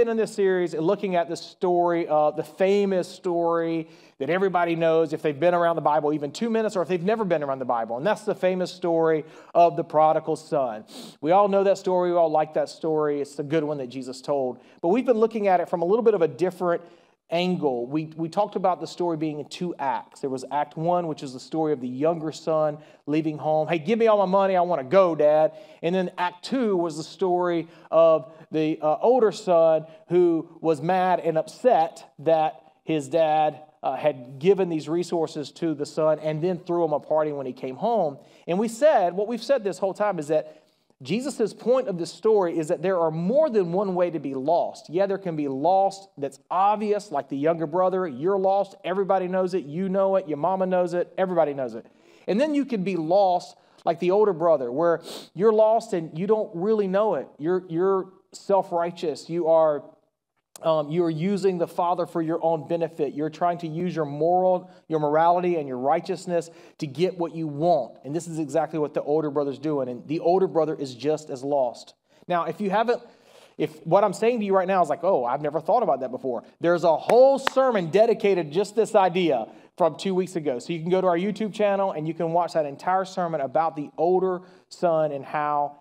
been in this series looking at the story, the famous story that everybody knows if they've been around the Bible even 2 minutes or if they've never been around the Bible. And that's the famous story of the prodigal son. We all know that story. We all like that story. It's a good one that Jesus told. But we've been looking at it from a little bit of a different angle. We talked about the story being in 2 acts. There was Act 1, which is the story of the younger son leaving home. Hey, give me all my money. I want to go, Dad. And then Act 2 was the story of the older son who was mad and upset that his dad had given these resources to the son and then threw him a party when he came home. And we said, what we've said this whole time is that Jesus' point of this story is that there are more than one way to be lost. Yeah, there can be lost that's obvious, like the younger brother. You're lost. Everybody knows it. You know it. Your mama knows it. Everybody knows it. And then you can be lost like the older brother, where you're lost and you don't really know it. You're self-righteous. You're using the Father for your own benefit. You're trying to use your morality and your righteousness to get what you want. And this is exactly what the older brother's doing. And the older brother is just as lost. Now, if what I'm saying to you right now is like, oh, I've never thought about that before. There's a whole sermon dedicated to just this idea from 2 weeks ago. So you can go to our YouTube channel and you can watch that entire sermon about the older son and how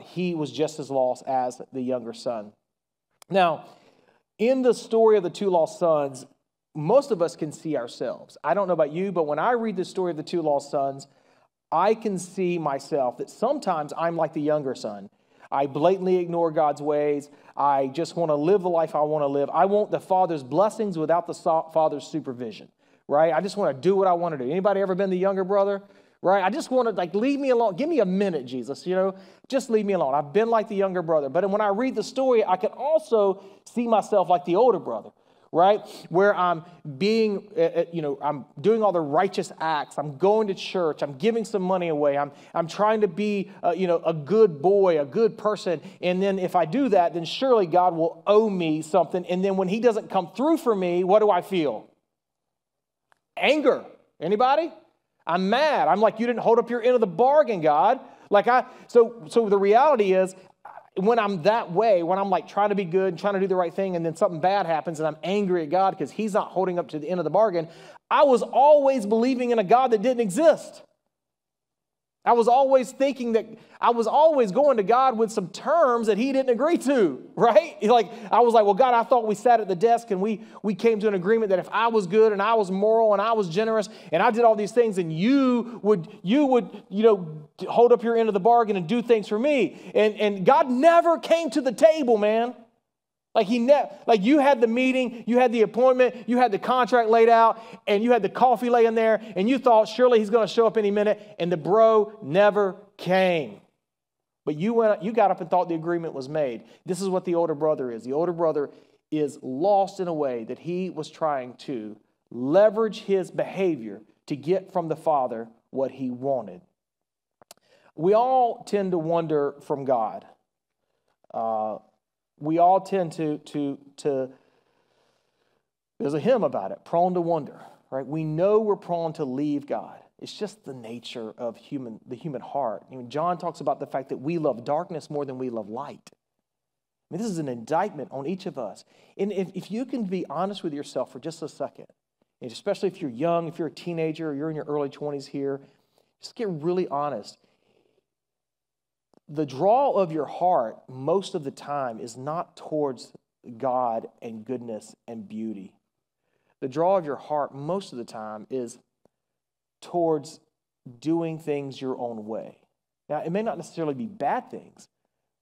he was just as lost as the younger son. Now, in the story of the 2 lost sons, most of us can see ourselves. I don't know about you, but when I read the story of the 2 lost sons, I can see myself that sometimes I'm like the younger son. I blatantly ignore God's ways. I just want to live the life I want to live. I want the Father's blessings without the Father's supervision, right? I just want to do what I want to do. Anybody ever been the younger brother? Right? I just want to, leave me alone. Give me a minute, Jesus, just leave me alone. I've been like the younger brother. But when I read the story, I can also see myself like the older brother, right? Where I'm I'm doing all the righteous acts. I'm going to church. I'm giving some money away. I'm trying to be, a good boy, a good person. And then if I do that, then surely God will owe me something. And then when he doesn't come through for me, what do I feel? Anger. Anybody? I'm mad. I'm like, you didn't hold up your end of the bargain, God. So the reality is, when I'm that way, when I'm like trying to be good and trying to do the right thing, and then something bad happens and I'm angry at God because he's not holding up to the end of the bargain, I was always believing in a God that didn't exist. I was always thinking that I was always going to God with some terms that he didn't agree to, right? I was like, well, God, I thought we sat at the desk and we came to an agreement that if I was good and I was moral and I was generous and I did all these things, and you would hold up your end of the bargain and do things for me. And God never came to the table, man. You had the meeting, you had the appointment, you had the contract laid out, and you had the coffee laying there, and you thought surely he's going to show up any minute, and the bro never came. But you got up and thought the agreement was made. This is what the older brother is. The older brother is lost in a way that he was trying to leverage his behavior to get from the Father what he wanted. We all tend to wander from God. We all tend to there's a hymn about it, prone to wander, right? We know we're prone to leave God. It's just the nature of the human heart. John talks about the fact that we love darkness more than we love light. This is an indictment on each of us. And if you can be honest with yourself for just a second, and especially if you're young, if you're a teenager, or you're in your early 20s here, just get really honest. The draw of your heart most of the time is not towards God and goodness and beauty. The draw of your heart most of the time is towards doing things your own way. Now, it may not necessarily be bad things,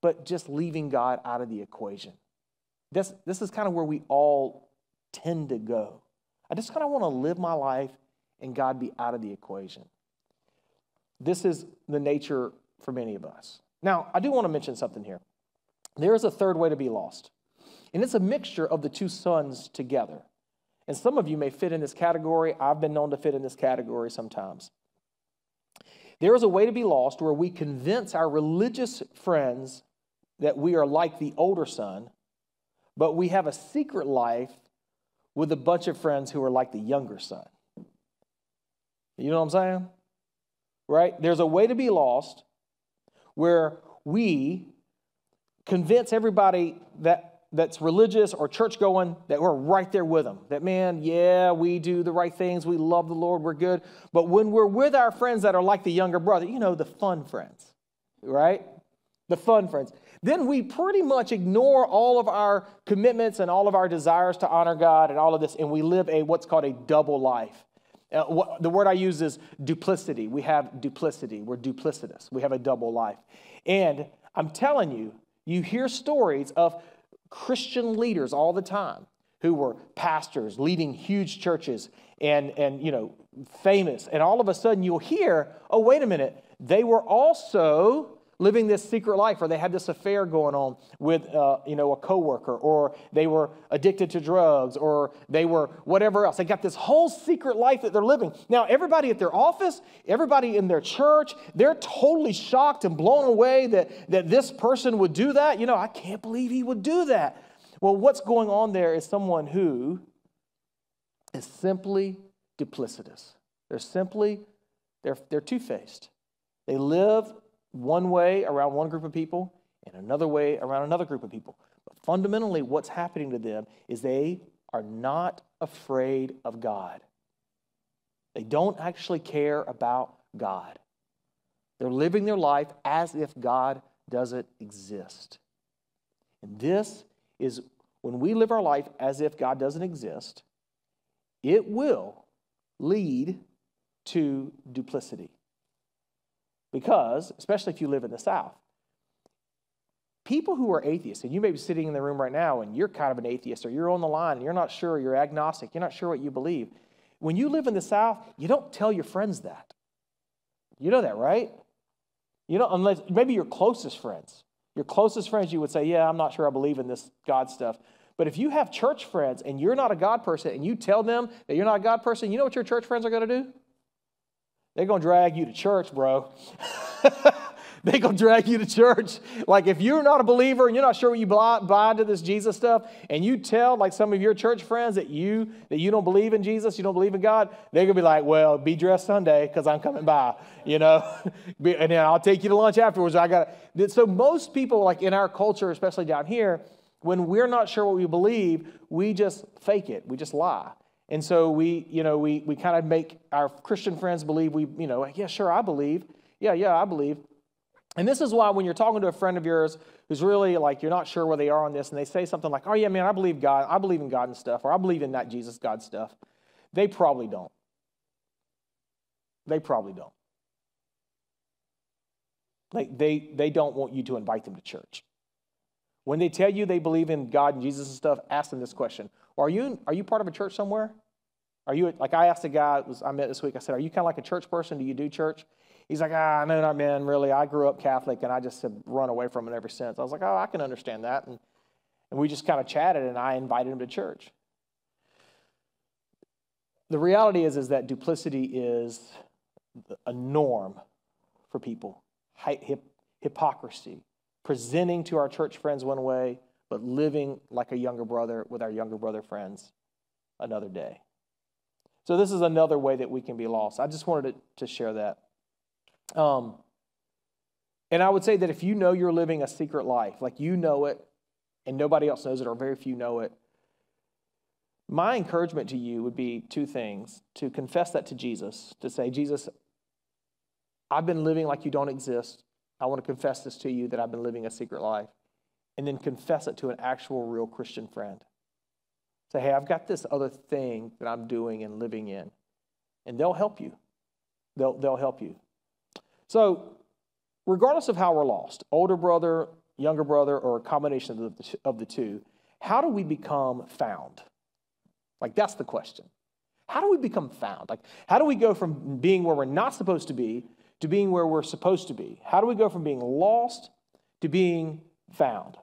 but just leaving God out of the equation. This is kind of where we all tend to go. I just kind of want to live my life and God be out of the equation. This is the nature for many of us. Now, I do want to mention something here. There is a third way to be lost, and it's a mixture of the 2 sons together. And some of you may fit in this category. I've been known to fit in this category sometimes. There is a way to be lost where we convince our religious friends that we are like the older son, but we have a secret life with a bunch of friends who are like the younger son. You know what I'm saying? Right? There's a way to be lost where we convince everybody that that's religious or church going, that we're right there with them. That, man, yeah, we do the right things. We love the Lord. We're good. But when we're with our friends that are like the younger brother, the fun friends, right? The fun friends. Then we pretty much ignore all of our commitments and all of our desires to honor God and all of this, and we live what's called a double life. The word I use is duplicity. We have duplicity. We're duplicitous. We have a double life. And I'm telling you, you hear stories of Christian leaders all the time who were pastors leading huge churches and famous. And all of a sudden you'll hear, oh, wait a minute, they were also living this secret life, or they had this affair going on with, a coworker, or they were addicted to drugs, or they were whatever else. They got this whole secret life that they're living. Now, everybody at their office, everybody in their church, they're totally shocked and blown away that this person would do that. I can't believe he would do that. Well, what's going on there is someone who is simply duplicitous. They're two-faced. They live one way around one group of people and another way around another group of people. But fundamentally, what's happening to them is they are not afraid of God. They don't actually care about God. They're living their life as if God doesn't exist. And this is when we live our life as if God doesn't exist, it will lead to duplicity. Because, especially if you live in the South, people who are atheists, and you may be sitting in the room right now and you're kind of an atheist, or you're on the line and you're not sure, you're agnostic, you're not sure what you believe. When you live in the South, you don't tell your friends that. You know that, right? Unless maybe your closest friends. Your closest friends, you would say, yeah, I'm not sure I believe in this God stuff. But if you have church friends and you're not a God person and you tell them that you're not a God person, you know what your church friends are going to do? They're going to drag you to church, bro. They're going to drag you to church. Like if you're not a believer and you're not sure what you buy into this Jesus stuff, and you tell like some of your church friends that you don't believe in Jesus, you don't believe in God, they're going to be like, well, be dressed Sunday because I'm coming by, and then I'll take you to lunch afterwards. So most people like in our culture, especially down here, when we're not sure what we believe, we just fake it. We just lie. And so we kind of make our Christian friends believe yeah, sure, I believe. Yeah, I believe. And this is why when you're talking to a friend of yours who's really like, you're not sure where they are on this, and they say something like, oh yeah, man, I believe God. I believe in God and stuff, or I believe in that Jesus God stuff. They probably don't. Like they don't want you to invite them to church. When they tell you they believe in God and Jesus and stuff, ask them this question. Are you part of a church somewhere? Are you, like I asked a guy I met this week, I said, are you kind of like a church person? Do you do church? He's like, no, not man, really. I grew up Catholic and I just have run away from it ever since. I was like, oh, I can understand that. And we just kind of chatted and I invited him to church. The reality is that duplicity is a norm for people. Hypocrisy. Presenting to our church friends one way, but living like a younger brother with our younger brother friends another day. So this is another way that we can be lost. I just wanted to share that. And I would say that if you know you're living a secret life, like you know it, and nobody else knows it, or very few know it, my encouragement to you would be two things. To confess that to Jesus, to say, Jesus, I've been living like you don't exist. I want to confess this to you, that I've been living a secret life. And then confess it to an actual, real Christian friend. Say, hey, I've got this other thing that I'm doing and living in. And they'll help you. They'll help you. So, regardless of how we're lost, older brother, younger brother, or a combination of the two, how do we become found? Like, that's the question. How do we become found? Like, how do we go from being where we're not supposed to be to being where we're supposed to be? How do we go from being lost to being found?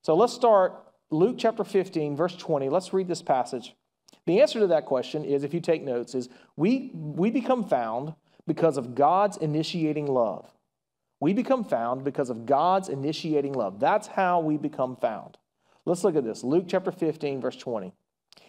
So let's start Luke chapter 15, verse 20. Let's read this passage. The answer to that question is, if you take notes, is we become found because of God's initiating love. We become found because of God's initiating love. That's how we become found. Let's look at this. Luke chapter 15, verse 20.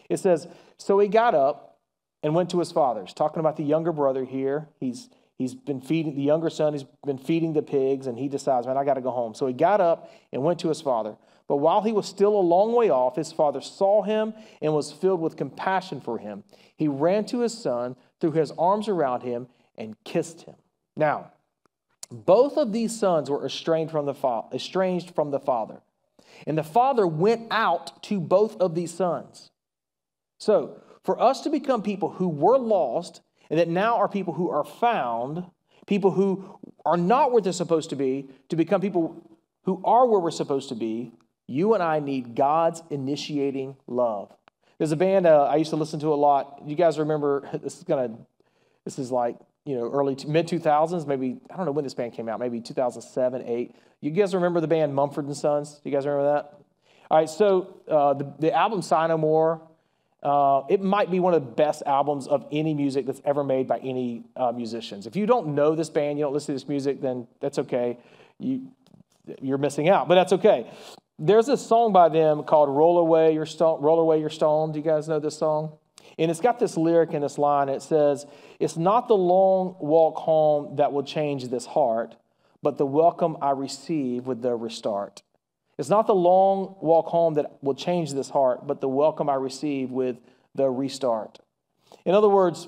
It says, so he got up and went to his father's. Talking about the younger brother here. He's He's been feeding, the younger son, he's been feeding the pigs, and he decides, man, I got to go home. So he got up and went to his father. But while he was still a long way off, his father saw him and was filled with compassion for him. He ran to his son, threw his arms around him, and kissed him. Now, both of these sons were estranged from the father. And the father went out to both of these sons. So, for us to become people who were lost, and that now are people who are found, people who are not where they're supposed to become people who are where we're supposed to be, you and I need God's initiating love. There's a band I used to listen to a lot. You guys remember, this is like, early, mid-2000s, maybe, I don't know when this band came out, maybe 2007, 2008. You guys remember the band Mumford & Sons? You guys remember that? All right, so the album Sigh No More, it might be one of the best albums of any music that's ever made by any musicians. If you don't know this band, you don't listen to this music, then that's okay. You're missing out, but that's okay. There's a song by them called Roll Away Your Stone. Do you guys know this song? And it's got this lyric in this line. It says, it's not the long walk home that will change this heart, but the welcome I receive with the restart. It's not the long walk home that will change this heart, but the welcome I receive with the restart. In other words,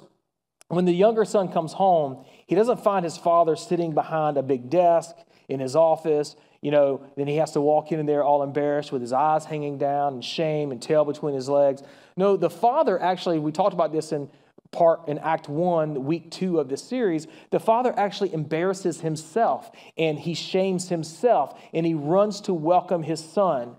when the younger son comes home, he doesn't find his father sitting behind a big desk in his office. Then he has to walk in there all embarrassed with his eyes hanging down and shame and tail between his legs. No, the father actually, we talked about this in Act 1, week 2 of this series, the father actually embarrasses himself and he shames himself and he runs to welcome his son.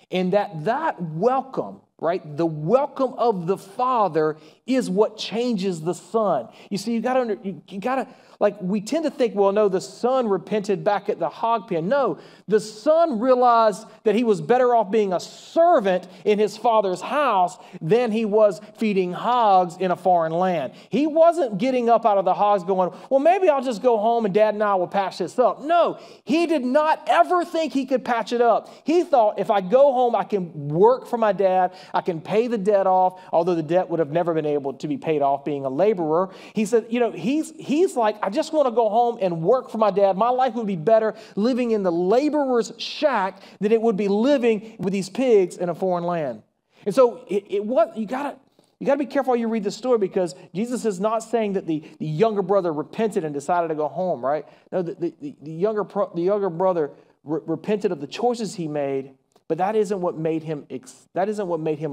And that welcome, right, the welcome of the father is what changes the son. You see, you gotta, like, we tend to think, well, no, the son repented back at the hog pen. No, the son realized that he was better off being a servant in his father's house than he was feeding hogs in a foreign land. He wasn't getting up out of the hogs going, well, maybe I'll just go home and Dad and I will patch this up. No, he did not ever think he could patch it up. He thought, if I go home, I can work for my dad, I can pay the debt off, although the debt would have never been able to be paid off being a laborer. He said, he's like, I just want to go home and work for my dad. My life would be better living in the laborer's shack than it would be living with these pigs in a foreign land. And so you got to be careful how you read this story, because Jesus is not saying that the younger brother repented and decided to go home, right? No, the younger brother repented of the choices he made, but that isn't what made him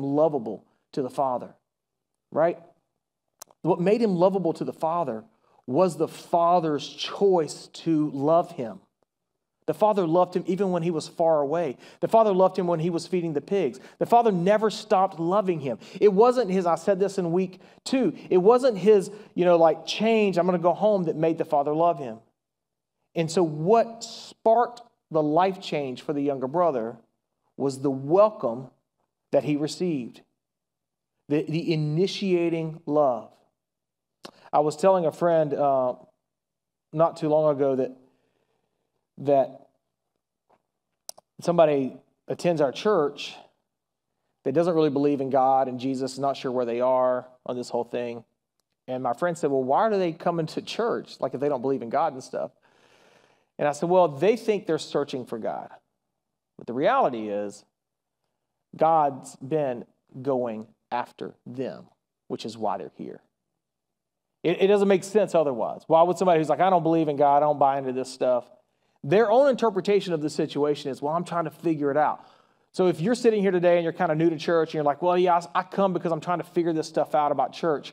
lovable to the Father, right? What made him lovable to the Father was the Father's choice to love him. The Father loved him even when he was far away. The Father loved him when he was feeding the pigs. The Father never stopped loving him. It wasn't his, I said this in week 2, it wasn't his, change, I'm going to go home, that made the Father love him. And so what sparked the life change for the younger brother was the welcome that he received, the initiating love. I was telling a friend not too long ago that somebody attends our church that doesn't really believe in God and Jesus, not sure where they are on this whole thing. And my friend said, well, why do they come into church, like if they don't believe in God and stuff? And I said, well, they think they're searching for God. But the reality is, God's been going after them, which is why they're here. It doesn't make sense otherwise. Why would somebody who's like, I don't believe in God, I don't buy into this stuff, their own interpretation of the situation is, well, I'm trying to figure it out. So if you're sitting here today and you're kind of new to church and you're like, well, yeah, I come because I'm trying to figure this stuff out about church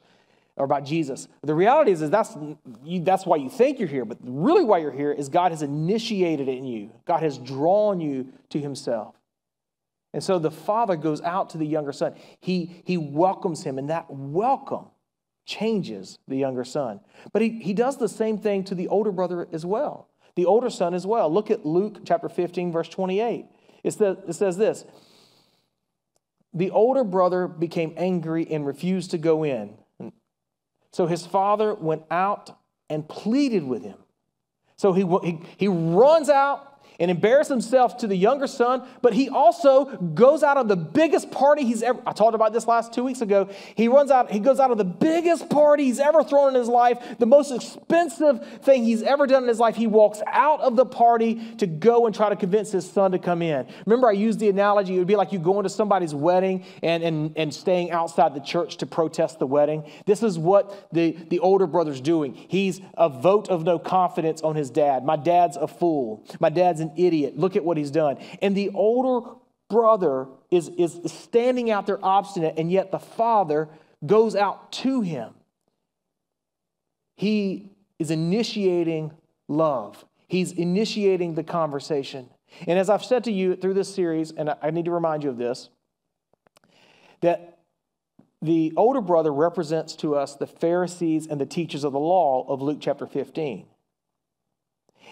or about Jesus. The reality is that's why you think you're here, but really why you're here is God has initiated it in you. God has drawn you to himself. And so the Father goes out to the younger son. He welcomes him, and that welcome changes the younger son. But he does the same thing to the older brother as well, the older son as well. Look at Luke chapter 15, verse 28. It says this, the older brother became angry and refused to go in. So his father went out and pleaded with him. So he runs out. and embarrass himself to the younger son, but he also goes out of the biggest party he's ever, I talked about this last 2 weeks ago. He goes out of the biggest party he's ever thrown in his life, the most expensive thing he's ever done in his life. He walks out of the party to go and try to convince his son to come in. Remember, I used the analogy, it would be like you going to somebody's wedding and staying outside the church to protest the wedding. This is what the older brother's doing. He's a vote of no confidence on his dad. My dad's a fool. My dad's an idiot. Look at what he's done. And the older brother is standing out there obstinate, and yet the father goes out to him. He is initiating love. He's initiating the conversation. And as I've said to you through this series, and I need to remind you of this, that the older brother represents to us the Pharisees and the teachers of the law of Luke chapter 15.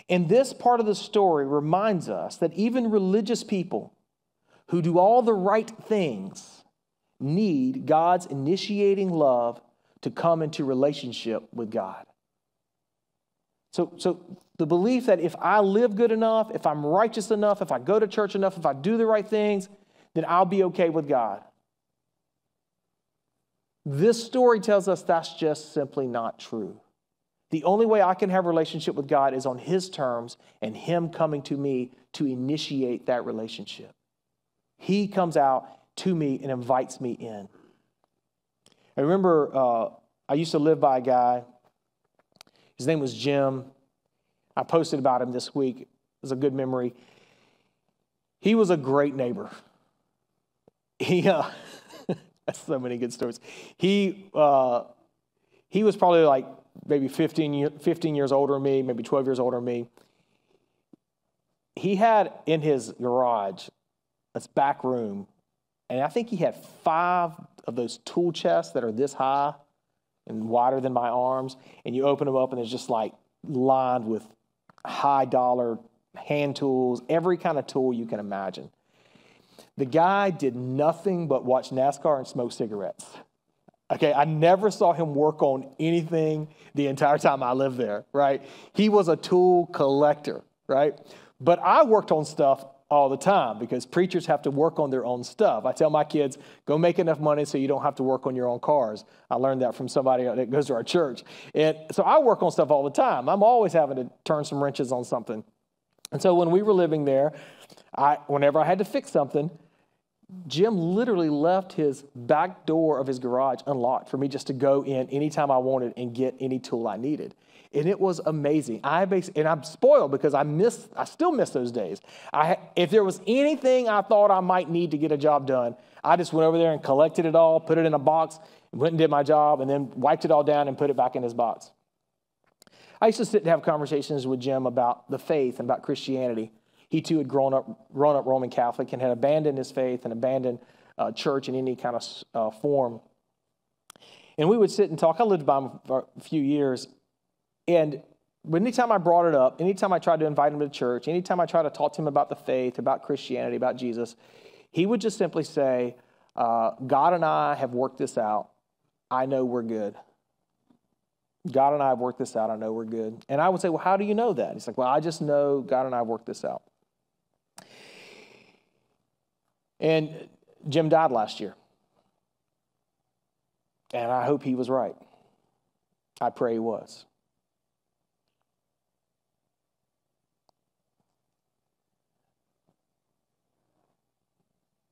And this part of the story reminds us that even religious people who do all the right things need God's initiating love to come into relationship with God. So the belief that if I live good enough, if I'm righteous enough, if I go to church enough, if I do the right things, then I'll be okay with God. This story tells us that's just simply not true. The only way I can have a relationship with God is on His terms and Him coming to me to initiate that relationship. He comes out to me and invites me in. I remember I used to live by a guy. His name was Jim. I posted about him this week. It was a good memory. He was a great neighbor. That's so many good stories. He was probably like maybe 15 years older than me, maybe 12 years older than me. He had in his garage this back room, and I think he had 5 of those tool chests that are this high and wider than my arms, and you open them up and it's just like lined with high dollar hand tools, every kind of tool you can imagine. The guy did nothing but watch NASCAR and smoke cigarettes. Okay, I never saw him work on anything the entire time I lived there, right? He was a tool collector, right? But I worked on stuff all the time because preachers have to work on their own stuff. I tell my kids, go make enough money so you don't have to work on your own cars. I learned that from somebody that goes to our church. And so I work on stuff all the time. I'm always having to turn some wrenches on something. And so when we were living there, whenever I had to fix something, Jim literally left his back door of his garage unlocked for me just to go in anytime I wanted and get any tool I needed. And it was amazing. And I'm spoiled because I still miss those days. If there was anything I thought I might need to get a job done, I just went over there and collected it all, put it in a box, went and did my job, and then wiped it all down and put it back in his box. I used to sit and have conversations with Jim about the faith and about Christianity. He too had grown up Roman Catholic and had abandoned his faith and abandoned church in any kind of form. And we would sit and talk. I lived by him for a few years. And anytime I brought it up, anytime I tried to invite him to church, anytime I tried to talk to him about the faith, about Christianity, about Jesus, he would just simply say, God and I have worked this out. I know we're good. God and I have worked this out. I know we're good. And I would say, well, how do you know that? He's like, well, I just know God and I have worked this out. And Jim died last year. And I hope he was right. I pray he was.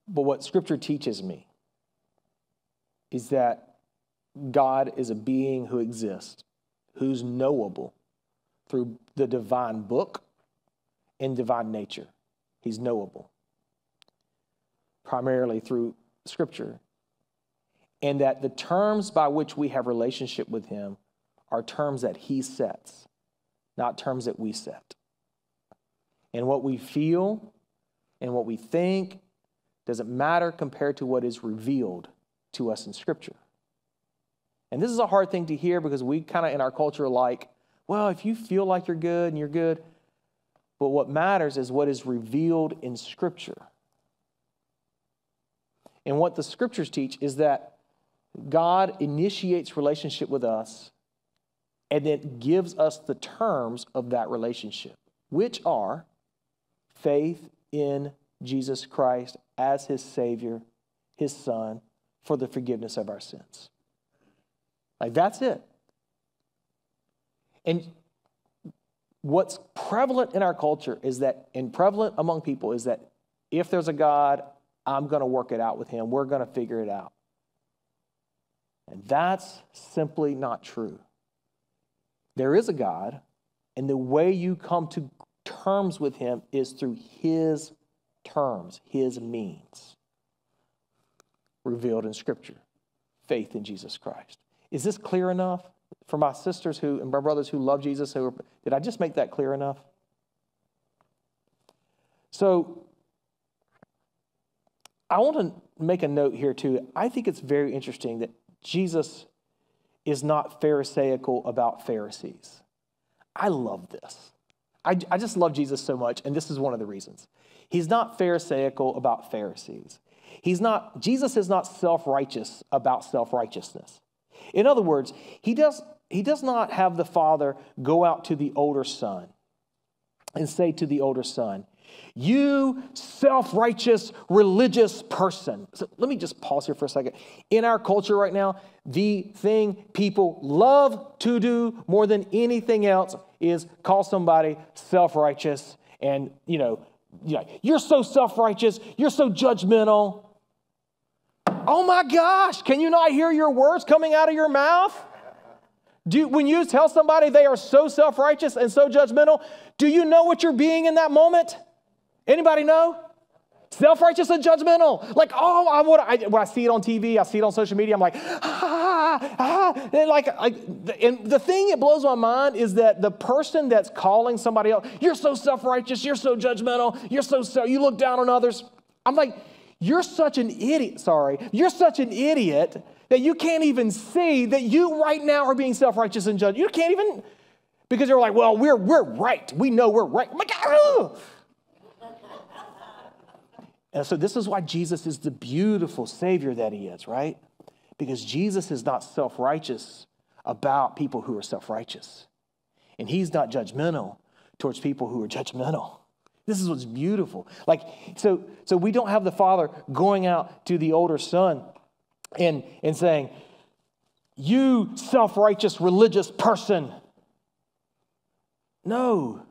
But what Scripture teaches me is that God is a being who exists, who's knowable through the divine book and divine nature. He's knowable, primarily through Scripture. And that the terms by which we have relationship with Him are terms that He sets, not terms that we set. And what we feel and what we think doesn't matter compared to what is revealed to us in Scripture. And this is a hard thing to hear because we kind of in our culture are like, well, if you feel like you're good and you're good. But what matters is what is revealed in Scripture. And what the Scriptures teach is that God initiates relationship with us and then gives us the terms of that relationship, which are faith in Jesus Christ as his Savior, his Son, for the forgiveness of our sins. Like, that's it. And what's prevalent in our culture is that, and prevalent among people, is that if there's a God, I'm going to work it out with him. We're going to figure it out. And that's simply not true. There is a God, and the way you come to terms with him is through his terms, his means, revealed in Scripture. Faith in Jesus Christ. Is this clear enough for my sisters and my brothers who love Jesus? Did I just make that clear enough? So, I want to make a note here too. I think it's very interesting that Jesus is not Pharisaical about Pharisees. I love this. I just love Jesus so much, and this is one of the reasons. He's not Pharisaical about Pharisees. Jesus is not self-righteous about self-righteousness. In other words, he does not have the Father go out to the older son and say to the older son, you self-righteous religious person. So let me just pause here for a second. In our culture right now, the thing people love to do more than anything else is call somebody self-righteous and, you're so self-righteous, you're so judgmental. Oh my gosh, can you not hear your words coming out of your mouth? When you tell somebody they are so self-righteous and so judgmental, do you know what you're being in that moment? Anybody know? Self-righteous and judgmental. Like, when I see it on TV, I see it on social media, I'm like, And the thing that blows my mind is that the person that's calling somebody else, you're so self-righteous, you're so judgmental, you look down on others. I'm like, you're such an idiot. You're such an idiot that you can't even see that you right now are being self-righteous and judged. You can't even, because you're like, well, we're right. We know we're right. My God. And so this is why Jesus is the beautiful Savior that he is, right? Because Jesus is not self-righteous about people who are self-righteous. And he's not judgmental towards people who are judgmental. This is what's beautiful. So we don't have the Father going out to the older son and saying, you self-righteous religious person. No.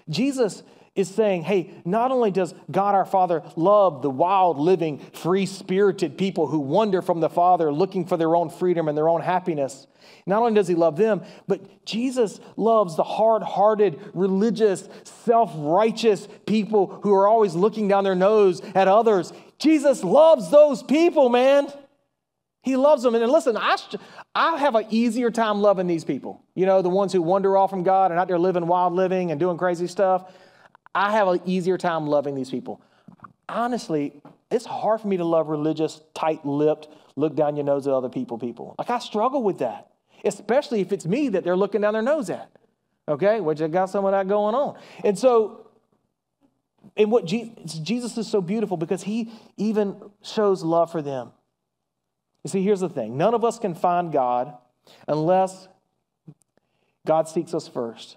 Jesus is saying, hey, not only does God our Father love the wild, living, free-spirited people who wander from the Father looking for their own freedom and their own happiness, not only does he love them, but Jesus loves the hard-hearted, religious, self-righteous people who are always looking down their nose at others. Jesus loves those people, man. He loves them. And listen, I have an easier time loving these people. The ones who wander off from God and out there living wild living and doing crazy stuff. I have an easier time loving these people. Honestly, it's hard for me to love religious, tight-lipped, look down your nose at other people. I struggle with that, especially if it's me that they're looking down their nose at. Okay, which I got some of that going on. And so, what Jesus is so beautiful because he even shows love for them. You see, here's the thing. None of us can find God unless God seeks us first.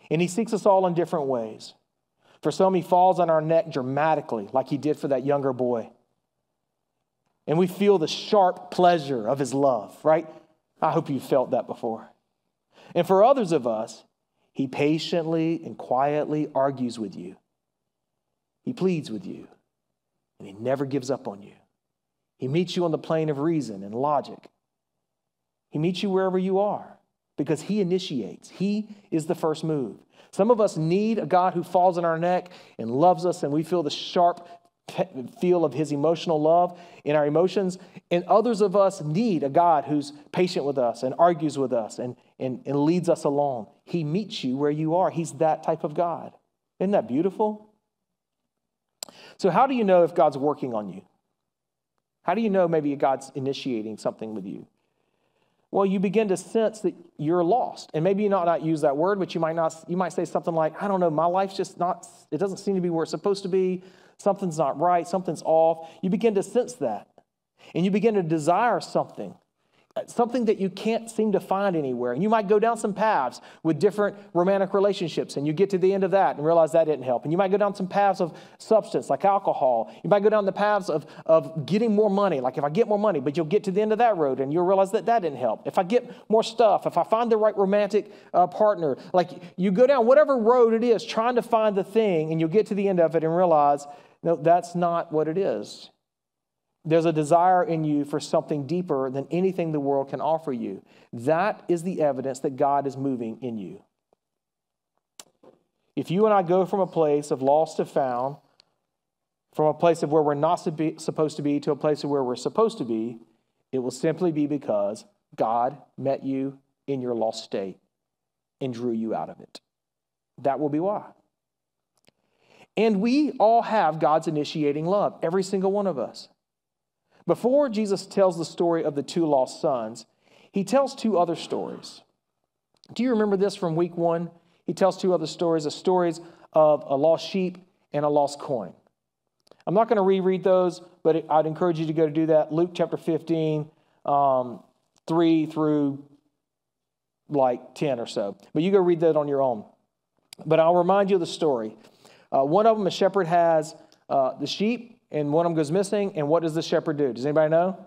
And he seeks us all in different ways. For some, he falls on our neck dramatically, like he did for that younger boy. And we feel the sharp pleasure of his love, right? I hope you've felt that before. And for others of us, he patiently and quietly argues with you. He pleads with you. And he never gives up on you. He meets you on the plane of reason and logic. He meets you wherever you are. Because he initiates. He is the first move. Some of us need a God who falls on our neck and loves us, and we feel the sharp feel of his emotional love in our emotions. And others of us need a God who's patient with us and argues with us and leads us along. He meets you where you are. He's that type of God. Isn't that beautiful? So how do you know if God's working on you? How do you know maybe God's initiating something with you? Well, you begin to sense that you're lost. And maybe you not use that word, but you might say something like, I don't know, my life's just not, it doesn't seem to be where it's supposed to be. Something's not right. Something's off. You begin to sense that. And you begin to desire something. something that you can't seem to find anywhere. And you might go down some paths with different romantic relationships, and you get to the end of that and realize that didn't help. And you might go down some paths of substance, like alcohol. You might go down the paths of getting more money, like if I get more money, but you'll get to the end of that road and you'll realize that didn't help. If I get more stuff, if I find the right romantic partner, like you go down whatever road it is trying to find the thing, and you'll get to the end of it and realize, no, that's not what it is. There's a desire in you for something deeper than anything the world can offer you. That is the evidence that God is moving in you. If you and I go from a place of lost to found, from a place of where we're not supposed to be to a place of where we're supposed to be, it will simply be because God met you in your lost state and drew you out of it. That will be why. And we all have God's initiating love, every single one of us. Before Jesus tells the story of the two lost sons, he tells two other stories. Do you remember this from week 1? He tells two other stories, the stories of a lost sheep and a lost coin. I'm not going to reread those, but I'd encourage you to go to do that. Luke chapter 15, 3 through like 10 or so. But you go read that on your own. But I'll remind you of the story. One of them, a shepherd has the sheep, and one of them goes missing, and what does the shepherd do? Does anybody know?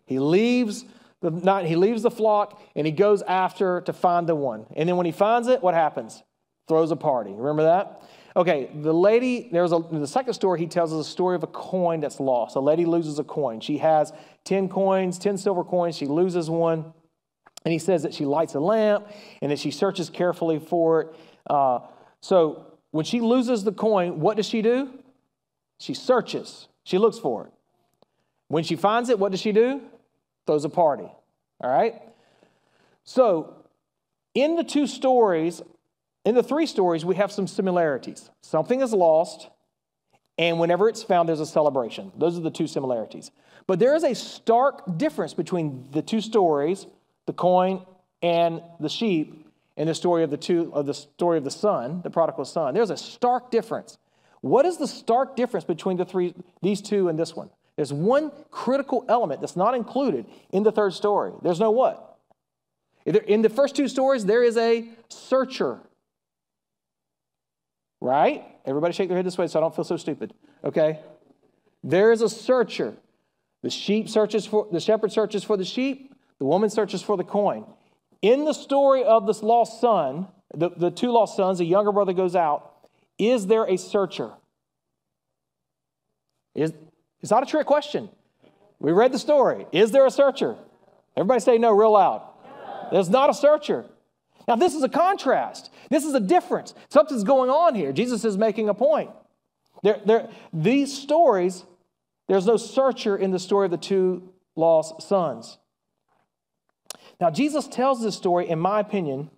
He leaves the flock, and he goes after to find the one. And then when he finds it, what happens? Throws a party. Remember that? Okay, the lady, in the second story, he tells us a story of a coin that's lost. A lady loses a coin. She has 10 coins, 10 silver coins. She loses one, and he says that she lights a lamp, and that she searches carefully for it. So when she loses the coin, what does she do? She searches. She looks for it. When she finds it, what does she do? Throws a party. All right? So, in the three stories, we have some similarities. Something is lost, and whenever it's found, there's a celebration. Those are the two similarities. But there is a stark difference between the two stories, the coin and the sheep, and the story of the son, the prodigal son. There's a stark difference. What is the stark difference between these two and this one? There's one critical element that's not included in the third story. There's no what? In the first two stories, there is a searcher. Right? Everybody shake their head this way so I don't feel so stupid. Okay? There is a searcher. The shepherd searches for the sheep. The woman searches for the coin. In the story of this lost son, the two lost sons, the younger brother goes out. Is there a searcher? It's not a trick question. We read the story. Is there a searcher? Everybody say no real loud. No. There's not a searcher. Now, this is a contrast. This is a difference. Something's going on here. Jesus is making a point. These stories, there's no searcher in the story of the two lost sons. Now, Jesus tells this story, in my opinion,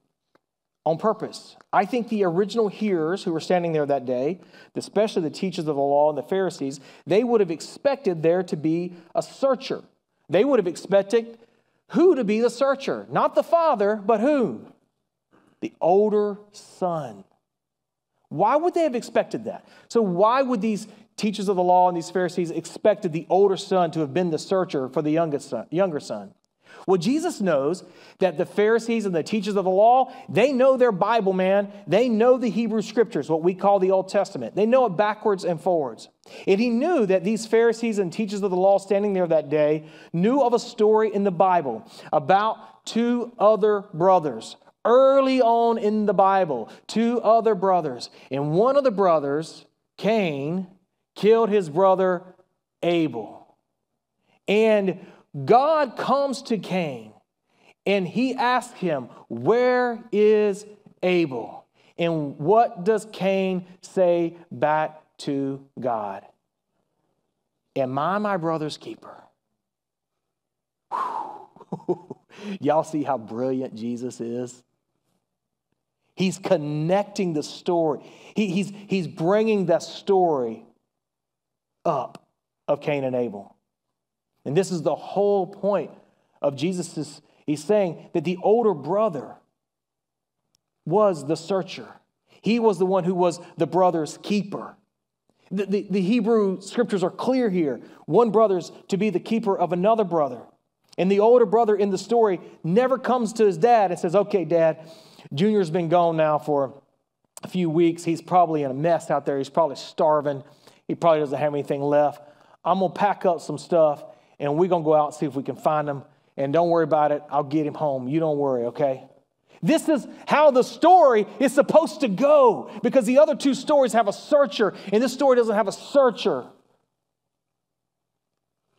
on purpose. I think the original hearers who were standing there that day, especially the teachers of the law and the Pharisees, they would have expected there to be a searcher. They would have expected who to be the searcher? Not the father, but who? The older son. Why would they have expected that? So why would these teachers of the law and these Pharisees expected the older son to have been the searcher for the younger son? Well, Jesus knows that the Pharisees and the teachers of the law, they know their Bible, man. They know the Hebrew Scriptures, what we call the Old Testament. They know it backwards and forwards. And he knew that these Pharisees and teachers of the law standing there that day knew of a story in the Bible about two other brothers. Early on in the Bible, two other brothers. And one of the brothers, Cain, killed his brother Abel. And God comes to Cain and he asks him, where is Abel? And what does Cain say back to God? Am I my brother's keeper? Y'all see how brilliant Jesus is? He's connecting the story. He's bringing that story up of Cain and Abel. And this is the whole point of Jesus. He's saying that the older brother was the searcher. He was the one who was the brother's keeper. The Hebrew Scriptures are clear here. One brother's to be the keeper of another brother. And the older brother in the story never comes to his dad and says, okay, Dad, Junior's been gone now for a few weeks. He's probably in a mess out there. He's probably starving. He probably doesn't have anything left. I'm going to pack up some stuff, and we're going to go out and see if we can find him. And don't worry about it. I'll get him home. You don't worry, okay? This is how the story is supposed to go, because the other two stories have a searcher, and this story doesn't have a searcher.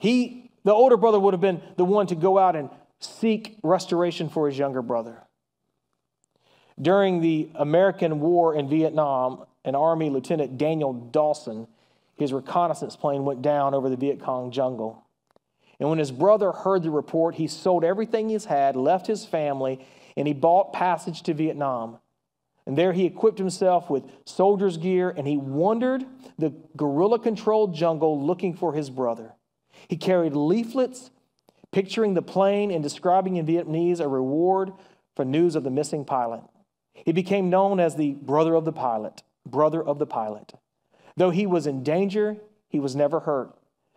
The older brother would have been the one to go out and seek restoration for his younger brother. During the American war in Vietnam, an Army Lieutenant Daniel Dawson, his reconnaissance plane went down over the Viet Cong jungle. And when his brother heard the report, he sold everything he's had, left his family, and he bought passage to Vietnam. And there he equipped himself with soldier's gear, and he wandered the guerrilla-controlled jungle looking for his brother. He carried leaflets picturing the plane and describing in Vietnamese a reward for news of the missing pilot. He became known as the brother of the pilot. Though he was in danger, he was never hurt,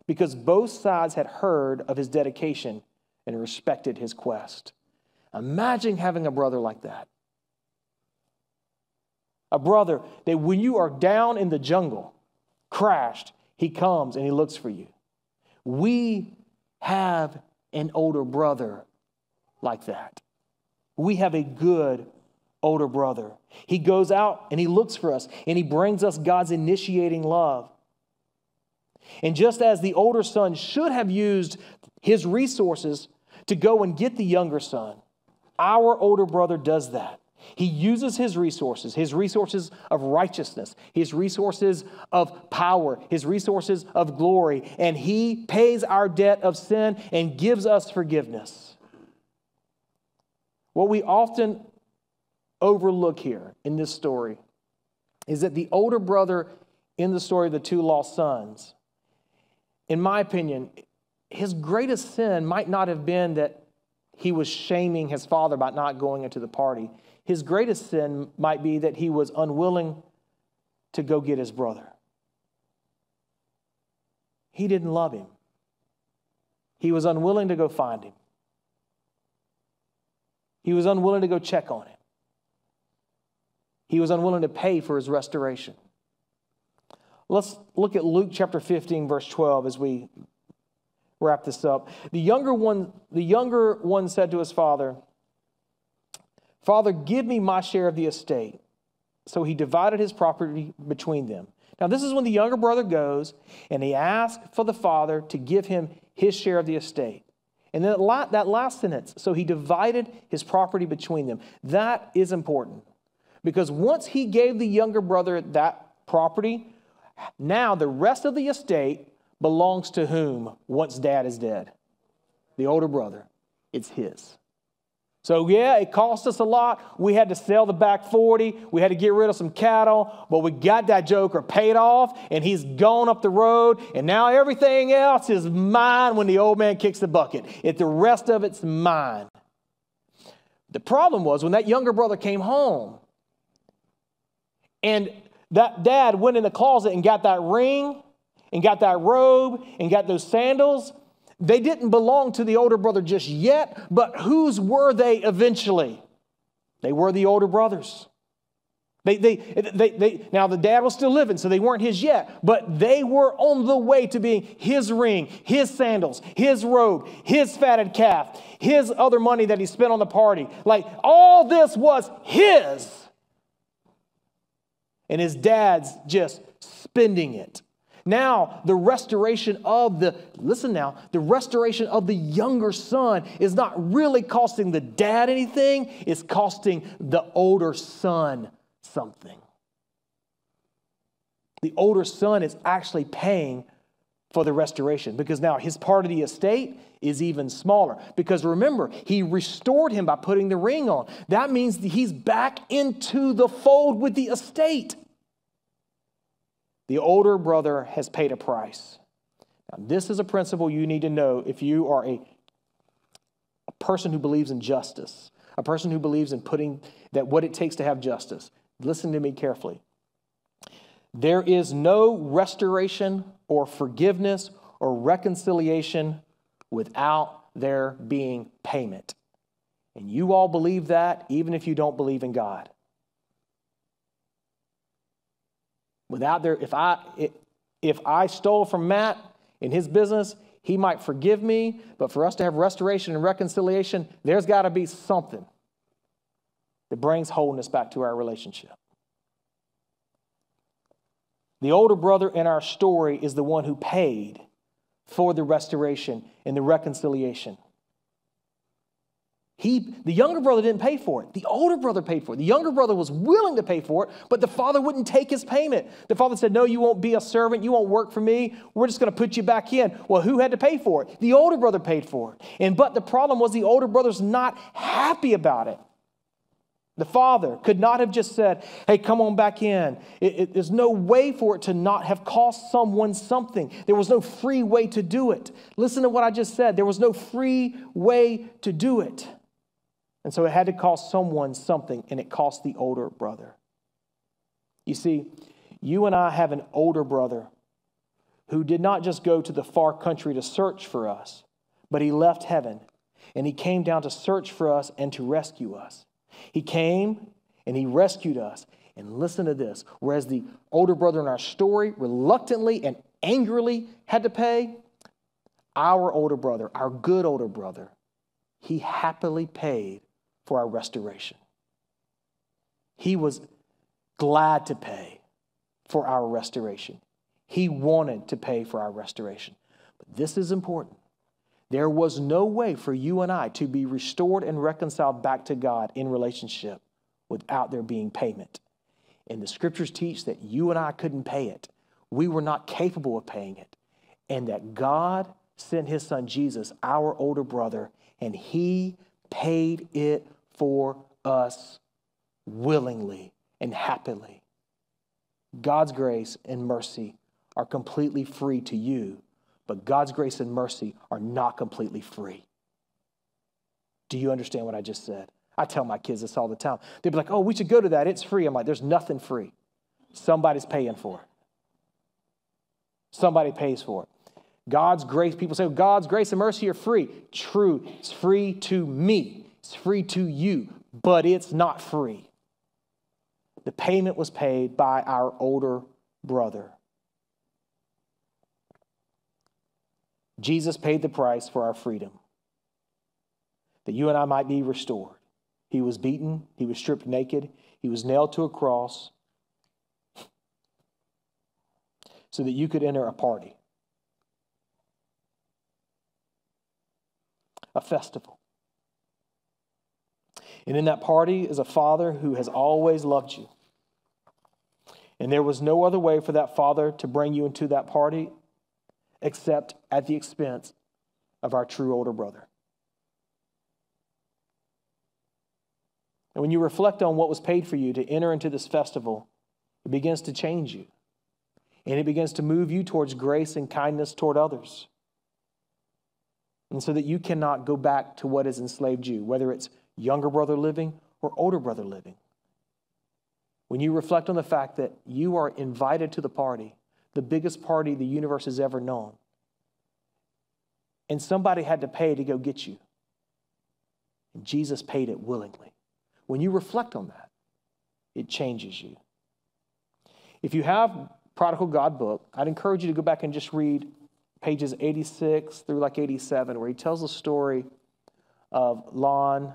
because both sides had heard of his dedication and respected his quest. Imagine having a brother like that. A brother that when you are down in the jungle, crashed, he comes and he looks for you. We have an older brother like that. We have a good older brother. He goes out and he looks for us, and he brings us God's initiating love. And just as the older son should have used his resources to go and get the younger son, our older brother does that. He uses his resources of righteousness, his resources of power, his resources of glory, and he pays our debt of sin and gives us forgiveness. What we often overlook here in this story is that the older brother in the story of the two lost sons, in my opinion, his greatest sin might not have been that he was shaming his father by not going into the party. His greatest sin might be that he was unwilling to go get his brother. He didn't love him. He was unwilling to go find him. He was unwilling to go check on him. He was unwilling to pay for his restoration. Let's look at Luke chapter 15, verse 12 as we wrap this up. The younger one said to his father, "Father, give me my share of the estate." So he divided his property between them. Now this is when the younger brother goes and he asks for the father to give him his share of the estate. And then that last sentence, so he divided his property between them. That is important, because once he gave the younger brother that property, now the rest of the estate belongs to whom once dad is dead? The older brother. It's his. So yeah, it cost us a lot. We had to sell the back 40. We had to get rid of some cattle, but we got that joker paid off, and he's gone up the road, and now everything else is mine when the old man kicks the bucket. The rest of it's mine. The problem was when that younger brother came home, and that dad went in the closet and got that ring, and got that robe, and got those sandals. They didn't belong to the older brother just yet, but whose were they eventually? They were the older brothers. Now the dad was still living, so they weren't his yet, but they were on the way to being his ring, his sandals, his robe, his fatted calf, his other money that he spent on the party. Like all this was his. And his dad's just spending it. Now, the restoration of the younger son is not really costing the dad anything. It's costing the older son something. The older son is actually paying for the restoration, because now his part of the estate is even smaller. Because remember, he restored him by putting the ring on. That means that he's back into the fold with the estate. The older brother has paid a price. Now, this is a principle you need to know if you are a person who believes in justice, a person who believes in putting that what it takes to have justice. Listen to me carefully. There is no restoration or forgiveness or reconciliation without there being payment. And you all believe that, even if you don't believe in God. If I stole from Matt in his business, he might forgive me, but for us to have restoration and reconciliation, there's got to be something that brings wholeness back to our relationship. The older brother in our story is the one who paid for the restoration and the reconciliation. The younger brother didn't pay for it. The older brother paid for it. The younger brother was willing to pay for it, but the father wouldn't take his payment. The father said, no, you won't be a servant. You won't work for me. We're just going to put you back in. Well, who had to pay for it? The older brother paid for it. But the problem was the older brother's not happy about it. The father could not have just said, hey, come on back in. There's no way for it to not have cost someone something. There was no free way to do it. Listen to what I just said. There was no free way to do it. And so it had to cost someone something, and it cost the older brother. You see, you and I have an older brother who did not just go to the far country to search for us, but he left heaven, and he came down to search for us and to rescue us. He came and he rescued us. And listen to this. Whereas the older brother in our story reluctantly and angrily had to pay, our older brother, our good older brother, he happily paid for our restoration. He was glad to pay for our restoration. He wanted to pay for our restoration. But this is important. There was no way for you and I to be restored and reconciled back to God in relationship without there being payment. And the scriptures teach that you and I couldn't pay it. We were not capable of paying it. And that God sent his son Jesus, our older brother, and he paid it for us willingly and happily. God's grace and mercy are completely free to you, but God's grace and mercy are not completely free. Do you understand what I just said? I tell my kids this all the time. They'd be like, oh, we should go to that. It's free. I'm like, there's nothing free. Somebody's paying for it. Somebody pays for it. God's grace, people say, God's grace and mercy are free. True. It's free to me. It's free to you, but it's not free. The payment was paid by our older brother. Jesus paid the price for our freedom, that you and I might be restored. He was beaten. He was stripped naked. He was nailed to a cross so that you could enter a party, a festival. And in that party is a father who has always loved you. And there was no other way for that father to bring you into that party except at the expense of our true older brother. And when you reflect on what was paid for you to enter into this festival, it begins to change you. And it begins to move you towards grace and kindness toward others. And so that you cannot go back to what has enslaved you, whether it's younger brother living or older brother living. When you reflect on the fact that you are invited to the party, the biggest party the universe has ever known, and somebody had to pay to go get you, and Jesus paid it willingly. When you reflect on that, it changes you. If you have Prodigal God book, I'd encourage you to go back and just read pages 86 through like 87, where he tells the story of Lon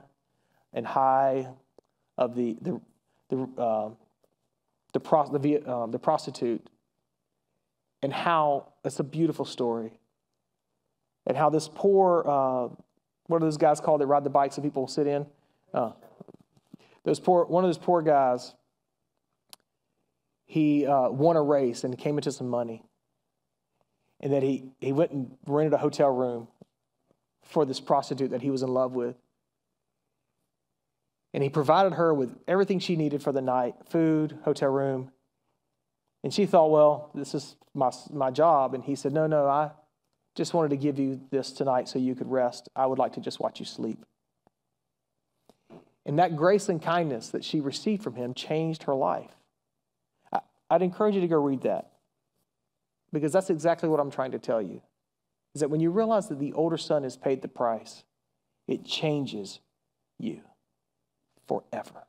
and Hai, of the prostitute, and how it's a beautiful story, and how this poor, what are those guys called that ride the bikes that people sit in? One of those poor guys, he won a race and came into some money. And that he went and rented a hotel room for this prostitute that he was in love with. And he provided her with everything she needed for the night, food, hotel room. And she thought, well, this is my job. And he said, no, I just wanted to give you this tonight so you could rest. I would like to just watch you sleep. And that grace and kindness that she received from him changed her life. I'd encourage you to go read that, because that's exactly what I'm trying to tell you. is that when you realize that the older son has paid the price, it changes you forever.